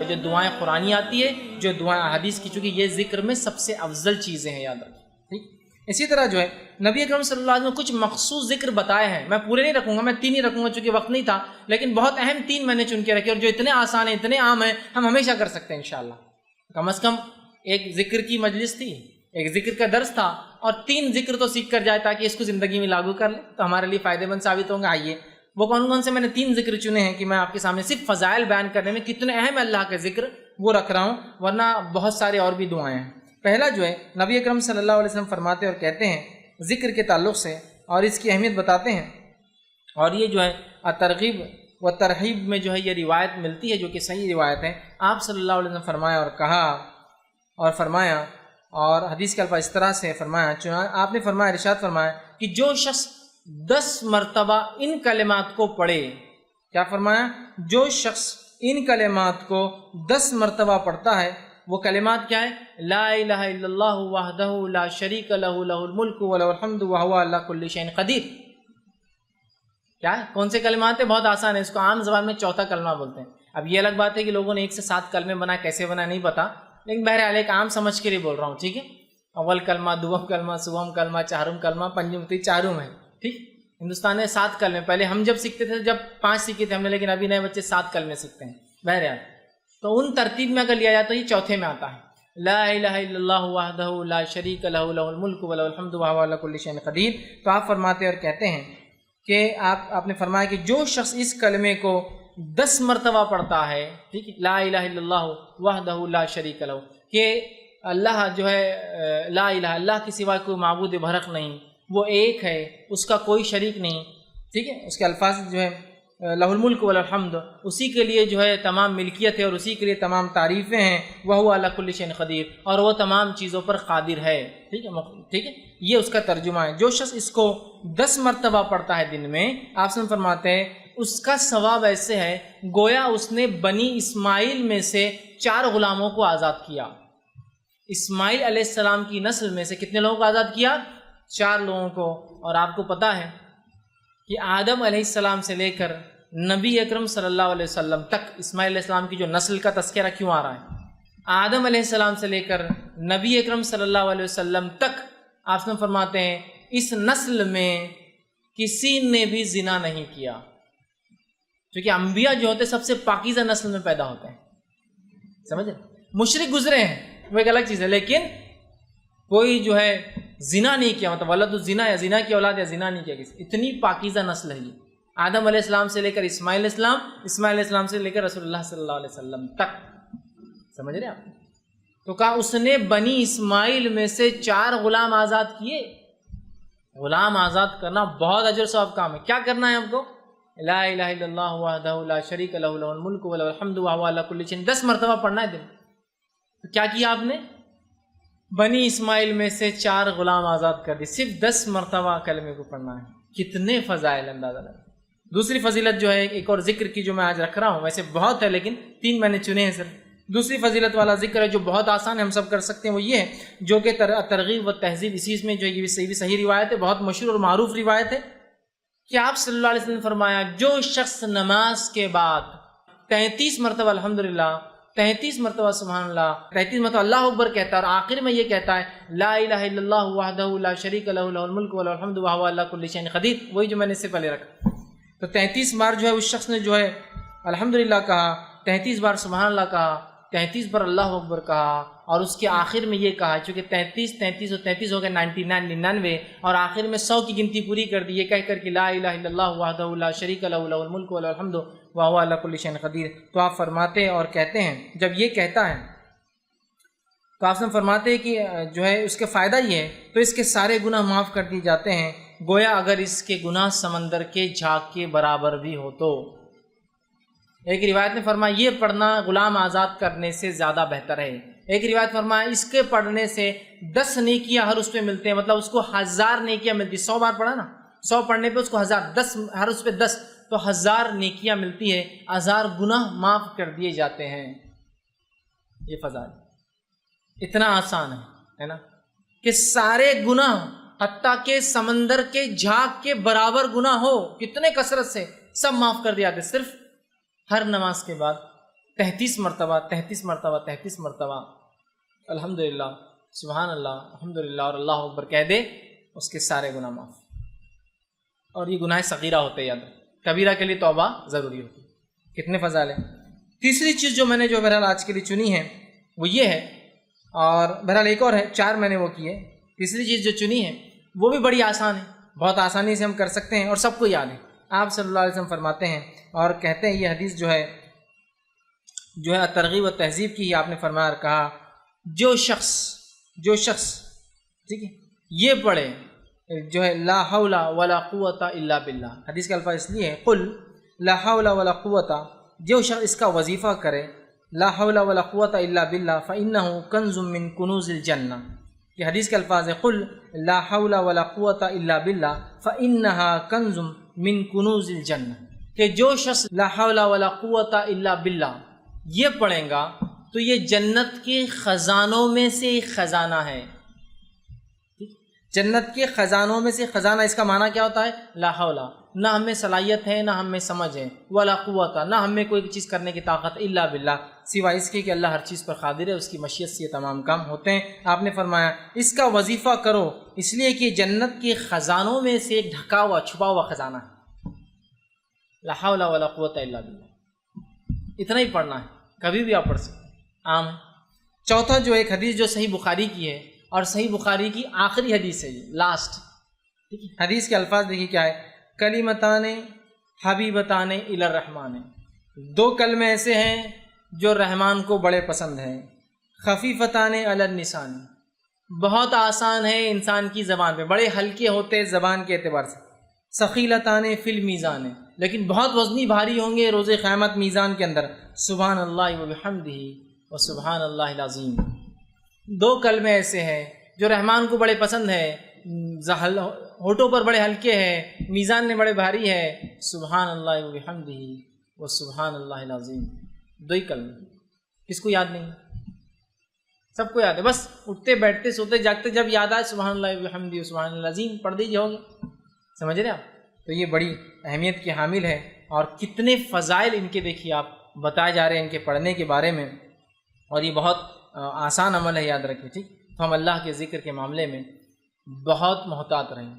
جو دعائیں قرآنی آتی ہے، جو دعائیں احادیث کی، چونکہ یہ ذکر میں سب سے افضل چیزیں ہیں، یاد رکھیں، ٹھیک۔ اسی طرح جو ہے نبی اکرم صلی اللہ علیہ وسلم نے کچھ مخصوص ذکر بتائے ہیں، میں پورے نہیں رکھوں گا، میں 3 ہی رکھوں گا چونکہ وقت نہیں تھا، لیکن بہت اہم 3 میں نے چن کے رکھے، اور جو اتنے آسان ہیں، اتنے عام ہیں، ہم ہمیشہ کر سکتے ہیں انشاءاللہ۔ کم از کم ایک ذکر کی مجلس تھی، ایک ذکر کا درس تھا، اور 3 ذکر تو سیکھ کر جائے تاکہ اس کو زندگی میں لاگو کر لیں، تو ہمارے لیے فائدہ مند ثابت ہوں گا۔ آئیے وہ کون سے میں نے 3 ذکر چنے ہیں کہ میں آپ کے سامنے صرف فضائل بیان کرنے میں کتنے اہم اللہ کے ذکر وہ رکھ رہا ہوں، ورنہ بہت سارے اور بھی دعائیں ہیں۔ پہلا جو ہے نبی اکرم صلی اللہ علیہ وسلم فرماتے اور کہتے ہیں ذکر کے تعلق سے، اور اس کی اہمیت بتاتے ہیں، اور یہ جو ہے ترغیب و ترہیب میں جو ہے یہ روایت ملتی ہے جو کہ صحیح روایت ہے۔ آپ صلی اللہ علیہ وسلم فرمایا اور کہا اور فرمایا، اور حدیث کے الفاظ اس طرح سے فرمایا، آپ نے فرمایا، ارشاد فرمایا کہ جو شخص 10 مرتبہ ان کلمات کو پڑھے، کیا فرمایا؟ جو شخص ان کلمات کو 10 مرتبہ پڑھتا ہے، وہ کلمات کیا ہے؟ لا الہ الا اللہ وحدہ لا شریک لہ لہ الملک ولہ الحمد وہو علی کل شیء قدیر۔ کیا ہے؟ کون سے کلمات ہیں؟ بہت آسان ہے، اس کو عام زبان میں چوتھا کلمہ بولتے ہیں۔ اب یہ الگ بات ہے کہ لوگوں نے 1 سے 7 کلمے بنائے، کیسے بنائے نہیں پتا، لیکن بہرحال ایک عام سمجھ کے لیے بول رہا ہوں، ٹھیک ہے؟ اول کلمہ، دوم کلمہ، سوم کلمہ، چہارم کلمہ، پنجم تی، چارم ہے، ٹھیک۔ ہندوستان میں 7 کلمے، پہلے ہم جب سیکھتے تھے جب 5 سیکھے تھے ہم نے، لیکن ابھی نئے بچے 7 کلمے سیکھتے ہیں۔ بہرحال تو ان ترتیب میں اگر لیا جاتا ہے یہ چوتھے میں آتا ہے، لا الہ الا اللہ وحدہ لا شریک لہ لہ الملک ولہ الحمد وہو علی کل شیء قدیر۔ تو آپ فرماتے اور کہتے ہیں کہ آپ نے فرمایا کہ جو شخص اس کلمے کو 10 مرتبہ پڑھتا ہے، ٹھیک ہے، لا الہ الا اللہ وحدہ لا شریک لہ، کہ اللہ جو ہے لا الہ، اللہ کے سوا کوئی معبود برحق نہیں، وہ ایک ہے، اس کا کوئی شریک نہیں، ٹھیک ہے۔ اس کے الفاظ جو ہے لہ الملک ولہ الحمد، اسی کے لیے جو ہے تمام ملکیت ہے اور اسی کے لیے تمام تعریفیں ہیں، وہو علی کل شیء قدیر، اور وہ تمام چیزوں پر قادر ہے، ٹھیک ہے، ٹھیک ہے۔ یہ اس کا ترجمہ ہے۔ جو شخص اس کو 10 مرتبہ پڑھتا ہے دن میں، آپ سے فرماتے ہیں اس کا ثواب ایسے ہے گویا اس نے بنی اسماعیل میں سے 4 غلاموں کو آزاد کیا۔ اسماعیل علیہ السلام کی نسل میں سے کتنے لوگوں کو آزاد کیا؟ 4 لوگوں کو۔ اور آپ کو پتہ ہے کہ آدم علیہ السلام سے لے کر نبی اکرم صلی اللہ علیہ وسلم تک اسماعیل علیہ السلام کی جو نسل کا تذکرہ کیوں آ رہا ہے؟ آدم علیہ السلام سے لے کر نبی اکرم صلی اللہ علیہ وسلم تک آپ نے فرماتے ہیں اس نسل میں کسی نے بھی زنا نہیں کیا، کیونکہ انبیاء جو ہوتے سب سے پاکیزہ نسل میں پیدا ہوتے ہیں، سمجھے؟ مشرک گزرے ہیں وہ ایک الگ چیز ہے، لیکن کوئی جو ہے زنا نہیں کیا، مطلب ولد الزنا یا زنا کی اولاد یا زنا نہیں کیا کسی، اتنی پاکیزہ نسل ہے یہ، آدم علیہ السلام سے لے کر اسماعیل علیہ السلام، اسماعیل علیہ السلام سے لے کر رسول اللہ صلی اللہ علیہ وسلم تک، سمجھ رہے آپ؟ تو کہا اس نے بنی اسماعیل میں سے 4 غلام آزاد کیے۔ غلام آزاد کرنا بہت اجر ثواب کام ہے۔ کیا کرنا ہے ہم کو؟ لا الہ الا اللہ وحدہ لا شریک لہ لہ الملک ولہ الحمد وہو علی کل شیء، 10 مرتبہ پڑھنا ہے دن۔ تو کیا کیا آپ نے؟ بنی اسماعیل میں سے 4 غلام آزاد کر دی، صرف 10 مرتبہ کلمے کو پڑھنا ہے۔ کتنے فضائل اندازہ لگا۔ دوسری فضیلت جو ہے ایک اور ذکر کی جو میں آج رکھ رہا ہوں، ویسے بہت ہے لیکن 3 میں نے چنے ہیں صرف۔ دوسری فضیلت والا ذکر ہے جو بہت آسان ہے، ہم سب کر سکتے ہیں، وہ یہ ہے جو کہ ترغیب و تہذیب، اسی میں جو یہ صحیح روایت ہے، بہت مشہور اور معروف روایت ہے کہ آپ صلی اللہ علیہ وسلم نے فرمایا جو شخص نماز کے بعد 33 مرتبہ الحمدللہ، 33 مرتبہ سبحان اللہ، 33 مرتبہ اللہ اکبر کہتا ہے اور آخر میں یہ کہتا ہے لا الہ الا اللہ وحدہ لا شریک لہ لہ الملک ولہ الحمد وہو علی کل شیء قدیر، وہی جو میں نے اس سے پہلے رکھا، تو 33 بار جو ہے اس شخص نے جو ہے الحمدللہ کہا، 33 بار سبحان اللہ کہا، 33 بار اللہ اکبر کہا، اور اس کے آخر میں یہ کہا، چونکہ 33 اور 33 ہو گئے 99 اور آخر میں 100 کی گنتی پوری کر دی، یہ کہہ کر کہ لا الہ الا اللہ وحدہ لا شریک لہ لہ الملک ولہ الحمد وہو علی کل شیء قدیر۔ تو آپ فرماتے اور کہتے ہیں جب یہ کہتا ہے تو آپ سے فرماتے ہیں کہ جو ہے اس کے فائدہ یہ ہے تو اس کے سارے گناہ معاف کر دیے جاتے ہیں، گویا اگر اس کے گناہ سمندر کے جھاگ کے برابر بھی ہو تو۔ ایک روایت میں فرمایا یہ پڑھنا غلام آزاد کرنے سے زیادہ بہتر ہے، ایک روایت فرمایا اس کے پڑھنے سے 10 نیکیاں ہر اس پہ ملتے ہیں، مطلب اس کو 1000 نیکیاں ملتی، 100 بار پڑھا نا، 100 پڑھنے پہ اس کو 1000، 10 ہر اس پہ 10 تو 1000 نیکیاں ملتی ہے، 1000 گناہ معاف کر دیے جاتے ہیں۔ یہ فضائل اتنا آسان ہے نا کہ سارے گناہ حتیٰ کہ سمندر کے جھاگ کے برابر گناہ ہو، کتنے کثرت سے سب معاف کر دیا جاتے، صرف ہر نماز کے بعد 33 مرتبہ 33 مرتبہ 33 مرتبہ الحمدللہ سبحان اللہ الحمدللہ اور اللہ اکبر کہہ دے، اس کے سارے گناہ معاف. اور یہ گناہ صغیرہ ہوتے ہیں، یاد رکھیں، کبیرہ کے لیے توبہ ضروری ہوتی ہے. کتنے فضائل ہیں. تیسری چیز جو میں نے جو بہرحال آج کے لیے چنی ہے وہ یہ ہے، اور بہرحال ایک اور ہے، 4 میں نے وہ کی ہے. تیسری چیز جو چنی ہے وہ بھی بڑی آسان ہے، بہت آسانی سے ہم کر سکتے ہیں اور سب کو یاد ہے. آپ صلی اللہ علیہ وسلم فرماتے ہیں اور کہتے ہیں، یہ حدیث جو ہے ترغیب و تہذیب کی ہی آپ نے فرمایا اور کہا، جو شخص ٹھیک ہے یہ پڑھے جو ہے لا حول ولا قوت الا باللہ. حدیث کا الفاظ اس لیے ہے قل لا حول ولا قوت، جو شخص اس کا وظیفہ کرے لا حول ولا قوت الا باللہ فانہ کنز من کنوز الجنہ. یہ حدیث کے الفاظ ہے قل لا حول ولا قوت الا باللہ فانہا کنز من کنوز الجنہ، کہ جو شخص لا حول ولا قوت الا باللہ یہ پڑھیں گا تو یہ جنت کے خزانوں میں سے ایک خزانہ ہے. جنت کے خزانوں میں سے خزانہ، اس کا معنی کیا ہوتا ہے؟ لا حول، نہ ہم میں صلاحیت ہے، نہ ہم میں سمجھ ہے، ولا قوت، نہ ہم میں کوئی چیز کرنے کی طاقت، الا باللہ، سوائے اس کے کہ اللہ ہر چیز پر قادر ہے، اس کی مشیت سے یہ تمام کام ہوتے ہیں. آپ نے فرمایا اس کا وظیفہ کرو، اس لیے کہ جنت کے خزانوں میں سے ایک ڈھکا ہوا چھپا ہوا خزانہ ہے. لا حول ولا قوت الا باللہ، اتنا ہی پڑھنا ہے، کبھی بھی آپ پڑھ سکتے ہیں، عام ہے. چوتھا جو ایک حدیث جو صحیح بخاری کی ہے، اور صحیح بخاری کی آخری حدیث ہے، یہ لاسٹ. ٹھیک ہے، حدیث کے الفاظ دیکھیے کیا ہے، کلمتان حبیبتان الی الرحمن، 2 کلمے ایسے ہیں جو رحمان کو بڑے پسند ہیں. خفیفتان علی اللسان، بہت آسان ہے انسان کی زبان پہ، بڑے ہلکے ہوتے زبان کے اعتبار سے. ثقیلتان فی المیزان، لیکن بہت وزنی بھاری ہوں گے روز قیامت میزان کے اندر. سبحان اللہ وبحمدہ و سبحان اللہ العظیم. 2 کلمے ایسے ہیں جو رحمان کو بڑے پسند ہے، ہونٹوں پر بڑے ہلکے ہیں، میزان میں بڑے بھاری ہے. سبحان اللہ وبحمدہ و سبحان اللہ العظیم. 2 ہی کلمے، کس کو یاد نہیں؟ سب کو یاد ہے، بس اٹھتے بیٹھتے سوتے جاگتے جب یاد آئے سبحان اللہ وبحمدہ و سبحان اللہ العظیم پڑھ دیجیے، ہوگے. سمجھ رہے آپ؟ تو یہ بڑی اہمیت کی حامل ہے، اور کتنے فضائل ان کے دیکھیے آپ بتائے جا رہے ہیں ان کے پڑھنے کے بارے میں. اور یہ بہت آسان عمل ہے، یاد رکھیں. ٹھیک، تو ہم اللہ کے ذکر کے معاملے میں بہت محتاط رہیں.